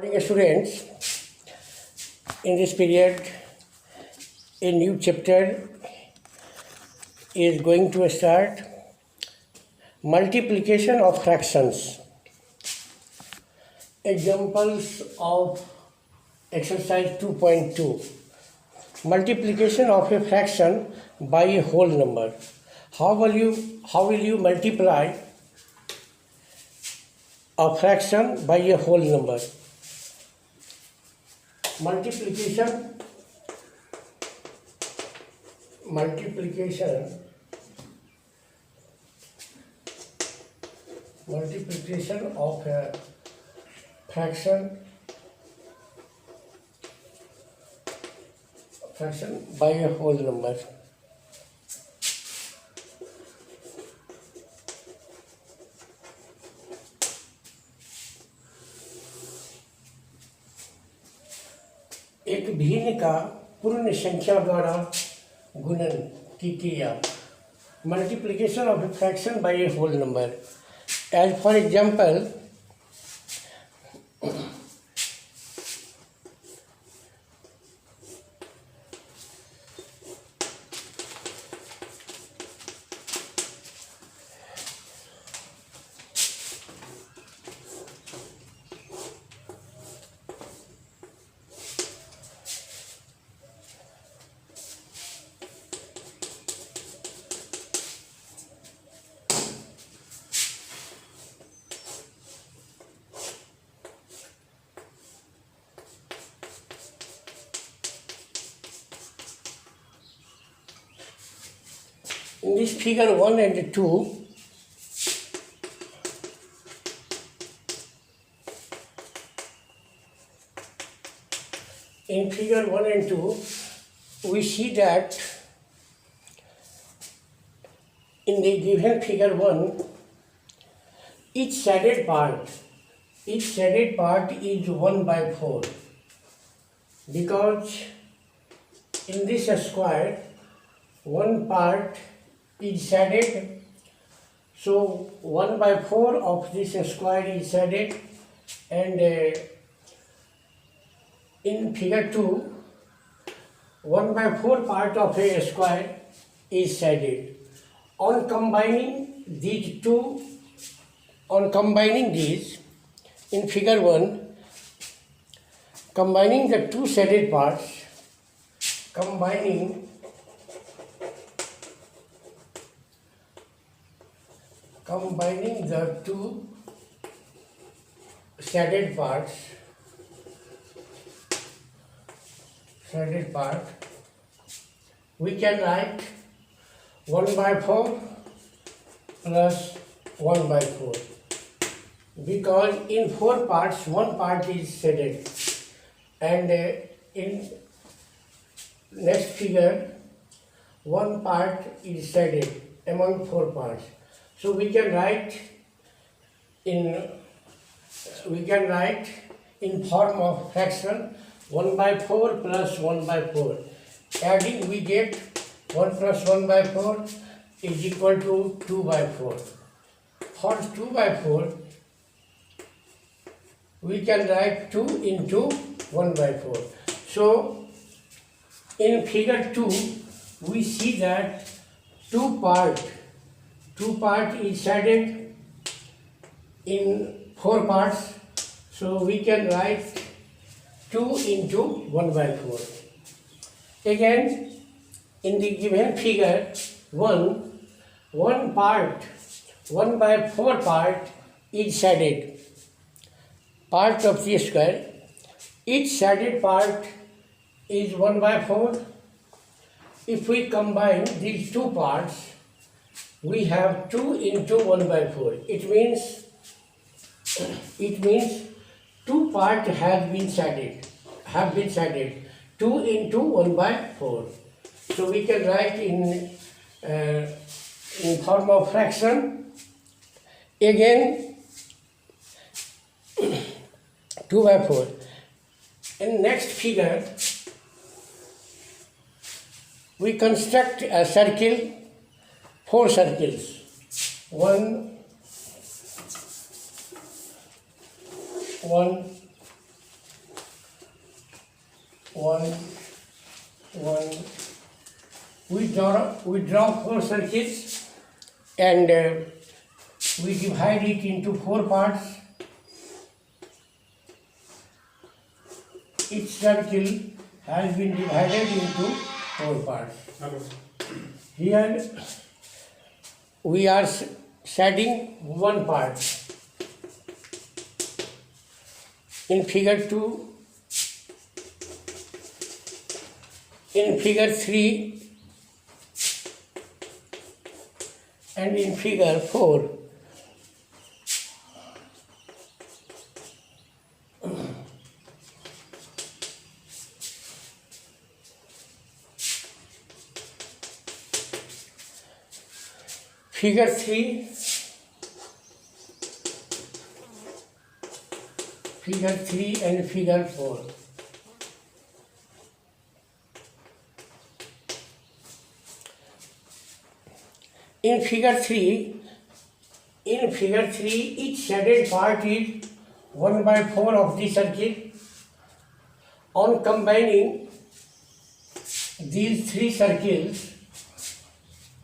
Morning, students. In this period, a new chapter is going to start. Multiplication of fractions. Examples of exercise 2.2. Multiplication of a fraction by a whole number. How will you multiply a fraction by a whole number? Multiplication of a fraction by a whole number. एक भिन्न का पूर्ण संख्या द्वारा गुणन की क्रिया. Multiplication of a fraction by a whole number. As for example, in this figure 1 and 2, in figure 1 and 2, we see that in the given figure 1, each shaded part is 1 by 4, because in this square, one part is shaded, so 1 by 4 of this square is shaded, and in figure 2, 1 by 4 part of a square is shaded. On combining these, in figure 1, combining the two shaded parts, combining the two shaded part, we can write 1 by 4 plus 1 by 4, because in 4 parts, 1 part is shaded, and in next figure, 1 part is shaded among 4 parts. So we can write in form of fraction 1 by 4 plus 1 by 4. Adding, we get 1 plus 1 by 4 is equal to 2 by 4. For 2 by 4, we can write 2 into 1 by 4. So in figure 2, we see that two part is shaded in 4 parts, so we can write 2 into 1 by 4. Again, in the given figure 1 by 4 part is shaded, part of the square. Each shaded part is 1 by 4. If we combine these two parts, we have 2 into 1 by 4. It means 2 parts have been shaded. 2 into 1 by 4. So we can write in form of fraction. Again, 2 by 4. In next figure, we construct a circle, 4 circles. 1, 1, 1, 1. We draw 4 circles and we divide it into 4 parts. Each circle has been divided into 4 parts. Here we are shading one part. In figure 2, in figure 3, and in figure 4. Figure 3, figure 3 and figure 4. In figure 3, each shaded part is 1/4 of the circle. On combining these 3 circles,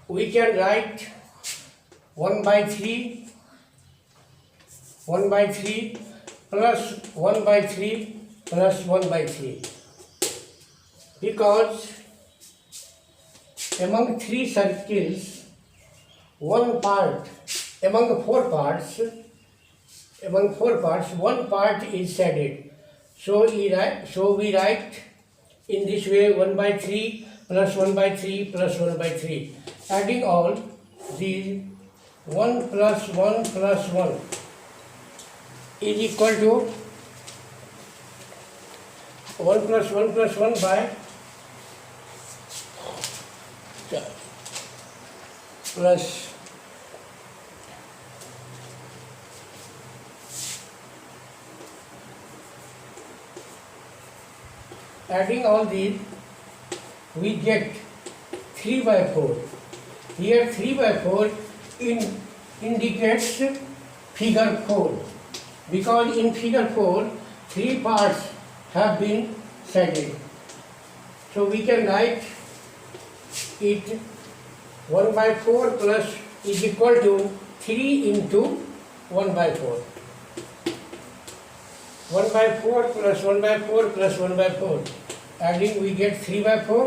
we can write 1/3 plus 1/3 plus 1/3, because among 3 circles, one part, among 4 parts, one part is shaded. So we write in this way 1/3 plus 1/3 plus 1/3. Adding all these, 1 plus 1 plus 1 is equal to 1 plus 1 plus 1 by plus adding all these, we get 3/4. Here 3/4 indicates figure 4, because in figure 4 3 parts have been shaded. So we can write it 1/4 plus is equal to 3 into 1/4. 1/4 plus 1/4 plus 1/4. Adding we get 3/4.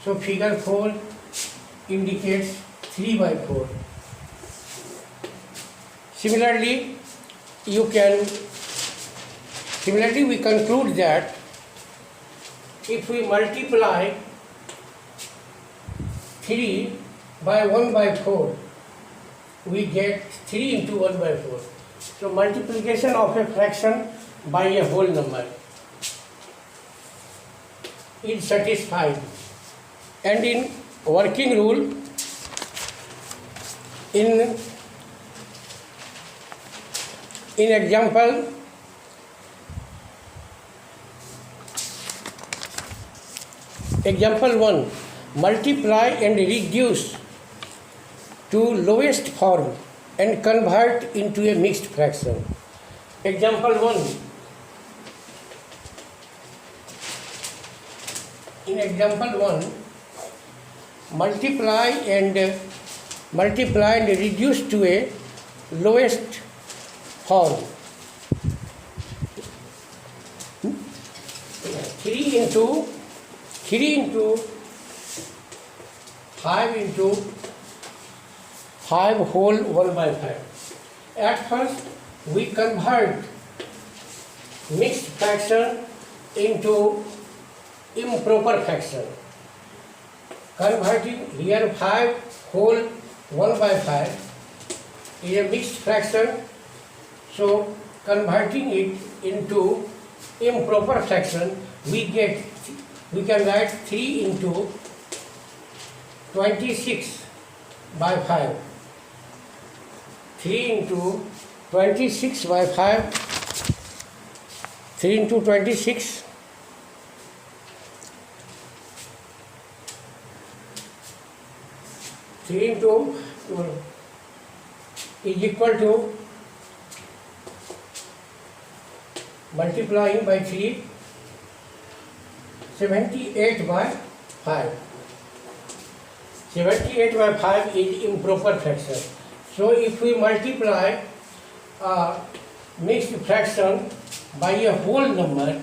So figure 4 indicates 3/4. Similarly, we conclude that if we multiply 3 by 1/4, we get 3 into 1/4. So multiplication of a fraction by a whole number is satisfied. And in working rule, in example Example 1. Multiply and reduce to lowest form and convert into a mixed fraction. Example 1. In example 1, multiply and reduce to a lowest form. 3 into 5 into 5 whole 1/5. At first, we convert mixed fraction into improper fraction. Converting here 5 whole 1/5 is a mixed fraction. So converting it into improper fraction, we can write 3 into 26/5. 3 into 26/5. 3 into 26. 3 into is equal to multiplying by 3, 78 by 5. 78 by 5 is improper fraction. So if we multiply a mixed fraction by a whole number,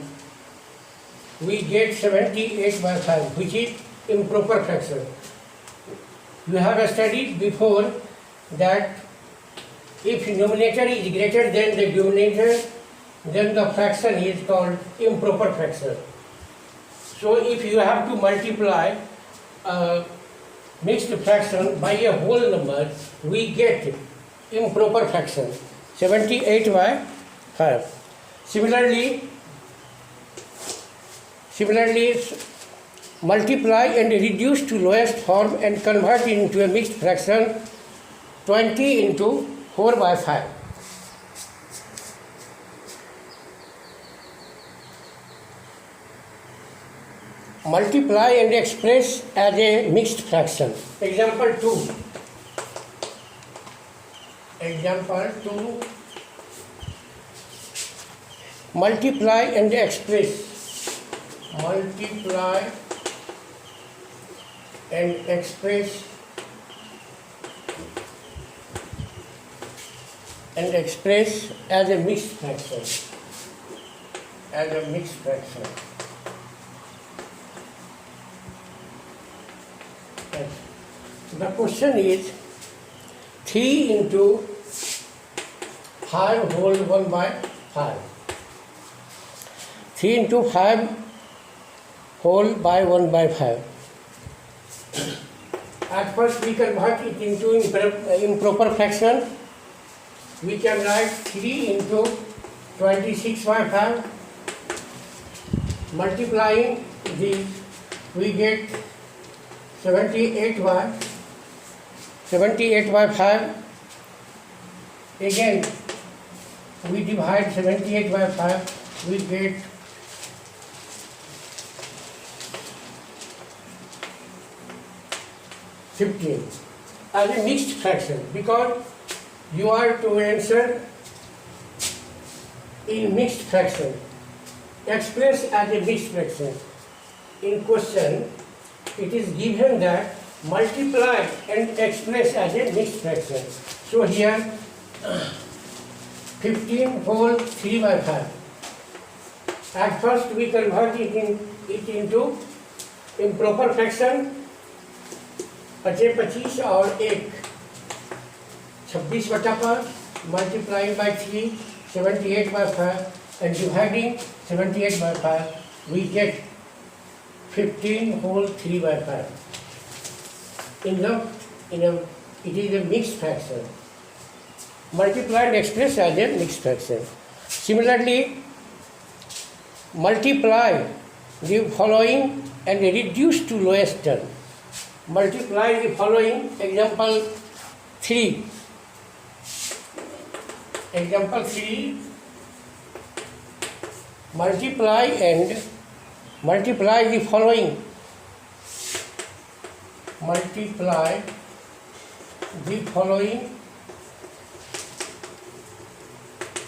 we get 78 by 5, which is improper fraction. You have studied before that if numerator is greater than the denominator, then the fraction is called improper fraction. So if you have to multiply a mixed fraction by a whole number, we get improper fraction, 78 by 5. Similarly, multiply and reduce to lowest form and convert into a mixed fraction 20 into 4 by 5. Multiply and express as a mixed fraction. Example 2. Multiply and express. Multiply and express as a mixed fraction. The question is 3 into 5 whole 1 by 5. 3 into 5 whole by 1 by 5. At first we convert it into improper fraction. We can write 3 into 26 by 5. Multiplying these, we get 78 by 5. Again, we divide 78 by 5, we get 15 as a mixed fraction, because you are to answer in mixed fraction. Express as a mixed fraction. In question, it is given that multiply and express as a mixed fraction. So here 15 whole 3 by 5. At first we convert it into improper fraction. 25 और 1 26 बटा 5 multiplying by 3 78 by 5 and dividing 78 by 5 we get 15 whole 3 by 5. It is a mixed fraction. Multiply and express as a mixed fraction. Similarly, multiply the following and reduce to lowest term. Multiply the following. Example 3. Multiply the following.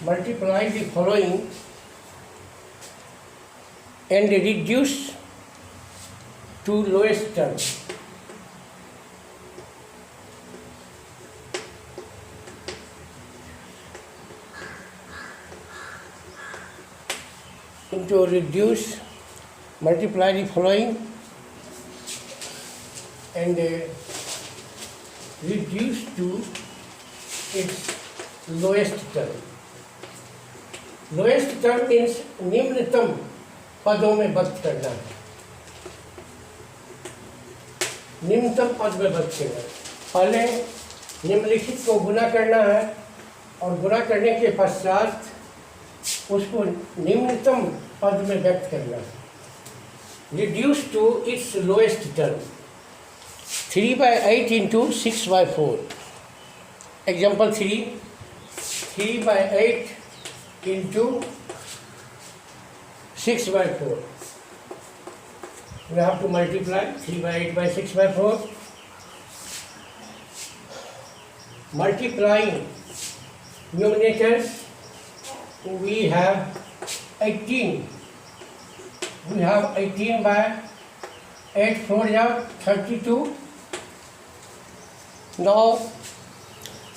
Multiply the following and reduce to lowest term. To reduce, multiply the following and reduce to its lowest term. Lowest term means निम्नतम पदों में व्यक्त करना है. निम्नतम पद में व्यक्त करना. पहले निम्नलिखित को गुना करना है और गुना करने के पश्चात उसको निम्नतम पद में व्यक्त करना. Reduce to its lowest term. 3 by 8 into 6 by 4. Example 3. 3 by 8 into 6 by 4. We have to multiply 3 by 8 by 6 by 4. Multiplying numerators, we have 18 we have 18 by 8 4 is 32. Now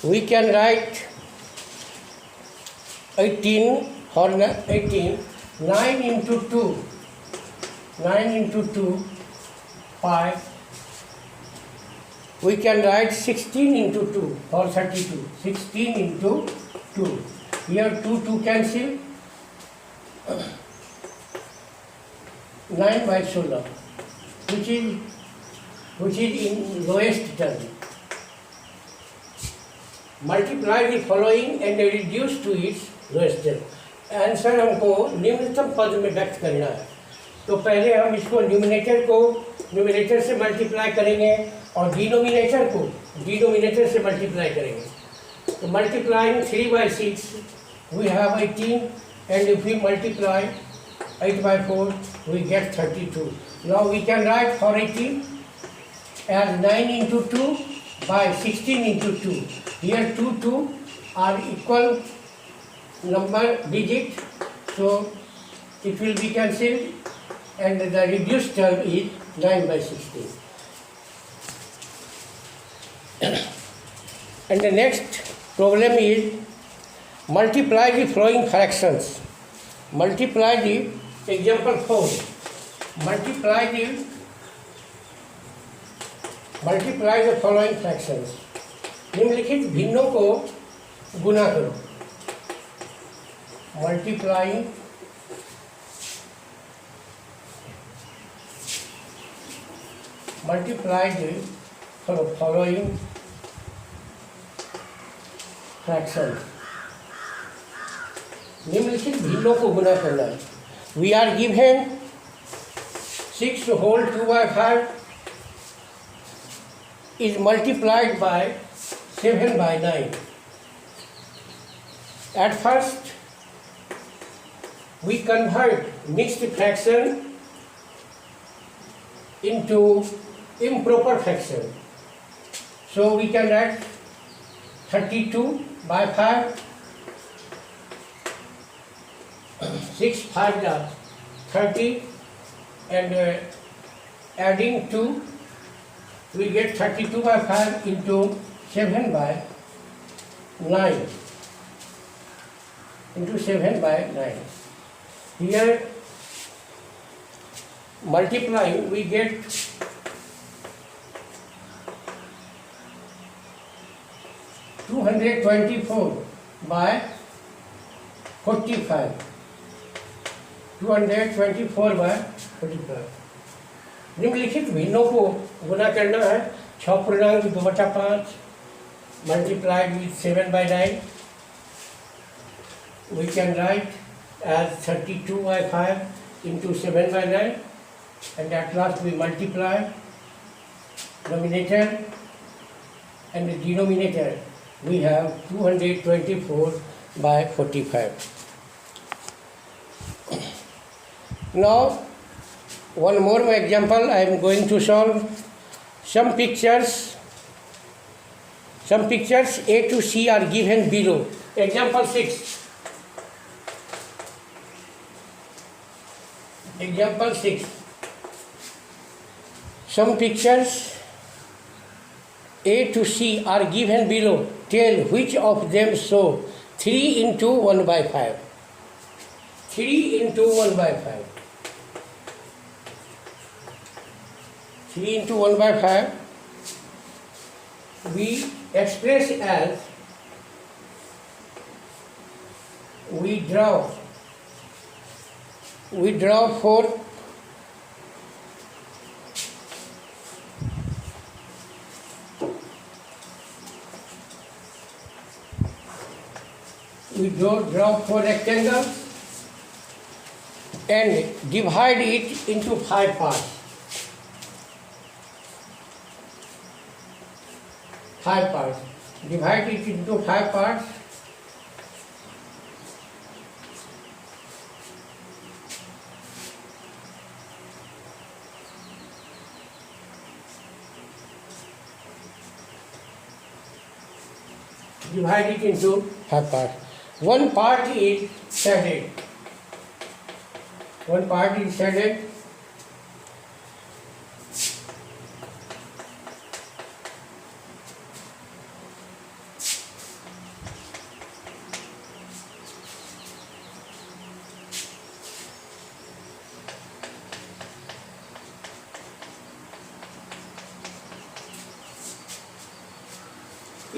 we can write 18 or 18, 9 into 2, 9 into 2, 5. We can write 16 into 2 or 32, 16 into 2. Here 2 cancel, 9 by 16, which is in lowest term. Multiply the following and reduce to its lowest term. Answer हमको निम्नतम पद में व्यक्त करना है, तो पहले हम इसको न्यूमिनेटर से मल्टीप्लाई करेंगे और डिनोमिनेटर से मल्टीप्लाई करेंगे. तो multiplying 3 by 6 we have 18, and if we multiply 8 by 4 we get 32. Now we can write for 18 as 9 into 2 by 16 into 2. Here 2 are equal number digit, so it will be cancelled, and the reduced term is 9 by 16. And the next problem is multiply the following fractions. Multiply the example 4. Multiply the following fractions. निम्नलिखित भिन्नों को गुना करो. Multiplying the following fractions. निम्नलिखित भिन्नों को गुना करना है. We are given 6 whole 2 by 5 is multiplied by 7 by 9. At first, we convert mixed fraction into improper fraction. So we can write 32 by 5. 6 5 are 30, and adding 2, we get 32 by 5 into 7 by 9. Into 7 by 9. Here, multiplying, we get 224 by 45. 224 by 45. निम्नलिखित भिन्नों को गुना करना है. 6.2/5 multiplied with 7 by 9. We can write as 32 by 5 into 7 by 9, and at last we multiply numerator and the denominator. We have 224 by 45. Now, one more example I am going to solve. Some pictures A to C are given below. Example 6. Example 6. Some pictures A to C are given below. Tell which of them show 3 into 1 by 5. 3 into 1 by 5. 3 into 1 by 5 we express as, we draw 4 rectangles and divide it into 5 parts. 5 parts. Divide it into 5 parts. Divide it into 5 parts. One part is shaded. one part is shaded.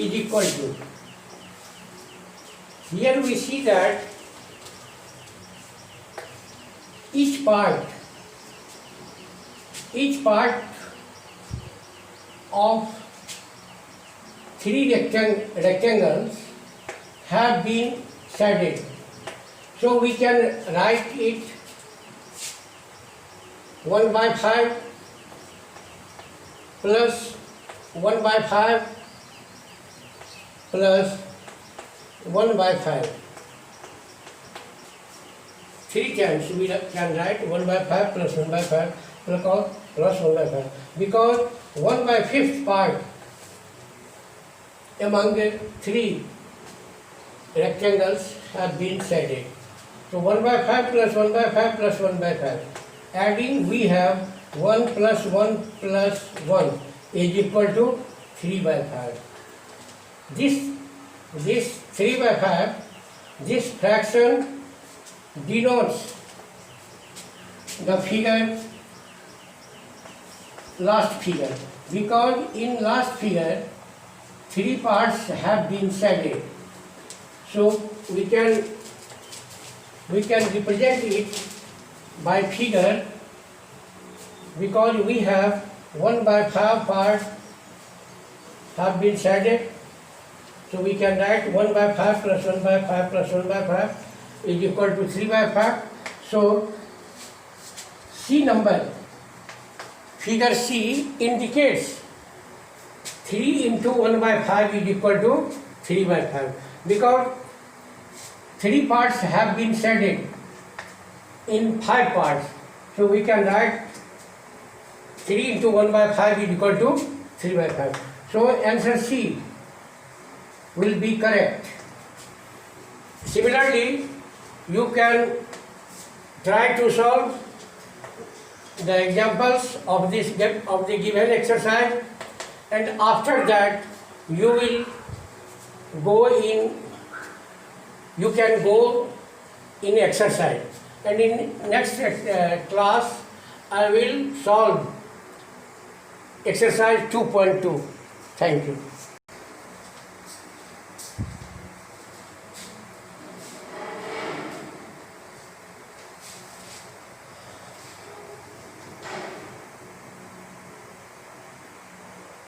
Is equal to, here we see that each part of three rectangles have been shaded. So we can write it 1/5 plus 1/5 plus 1/5. Three times we can write 1/5 plus 1/5 plus 1/5, because 1/5 part among the three rectangles have been shaded. So 1/5 plus 1/5 plus 1/5. Adding, we have 1 plus 1 plus 1 is equal to 3/5. This 3/5, this fraction denotes the figure, last figure, because in last figure three parts have been shaded. So we can represent it by figure, because we have 1/5 part have been shaded. So we can write 1/5 plus 1/5 plus 1/5 is equal to 3/5. So C number, figure C indicates 3 into 1/5 is equal to 3/5, because three parts have been shaded in 5 parts. So we can write 3 into 1/5 is equal to 3/5. So answer C will be correct. Similarly, you can try to solve the examples of the given exercise, and after that you can go in exercise, and in next class I will solve exercise 2.2. Thank you.